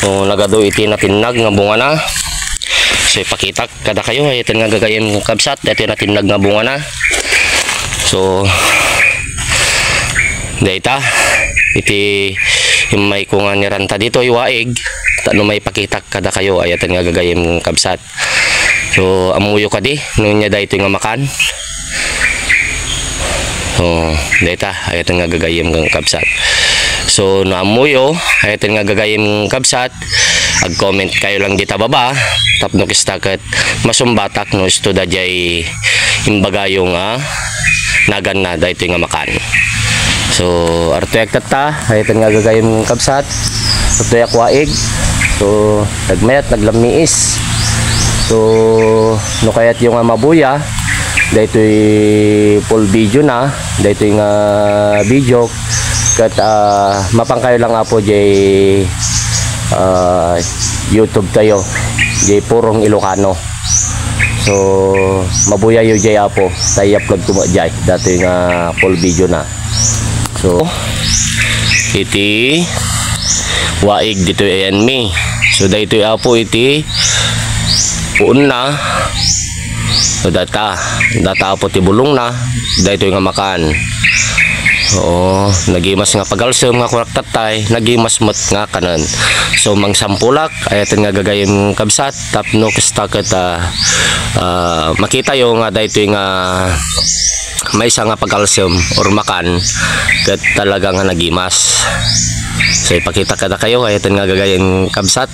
So nagado iti natinag nga bunga na. So ipakita kada kayo ay ito nga gagayem kabsat, ito natinag nga bunga na. So data iti may kunga ni ranta dito iwaig tano may pakita kada kayo ay ito nga gagayem kabsat. So amuyo kadi nung niya dito nga makan. So data ay ito nga gagayem kabsat. So naamuyo ay ito nga gagayem kabsat. Ag-comment kayo lang dito baba tapno kistaket masumbatak no isto dajay imbaga yung nagan na dahito nga makan. So artoyak tata ay ito nga gagayem kabsat artoyak waig. So nagmayat naglamiis. So no kayat yung mabuya dahito'y full video na dahito'y nga video kat mapang kayo lang po jay YouTube tayo jay purong Ilocano. So mabuya yu jay apo tayo upload ko jay dahito'y nga full video na. So iti waig dito ayan mi. So dahito'y apo iti puun na. So data po tibulong na dahito nga makan. Oo, nagimas nga pagalsem nga kurak tatay, nagimas mat nga kanan. So mang sampulak ayaten nga gagayem kabsat tapno kistaket makita yo nga dahito nga may isa nga pagalsem or makan ket talaga nga nagimas. So ipakita kada kayo ayaten nga gagayem kabsat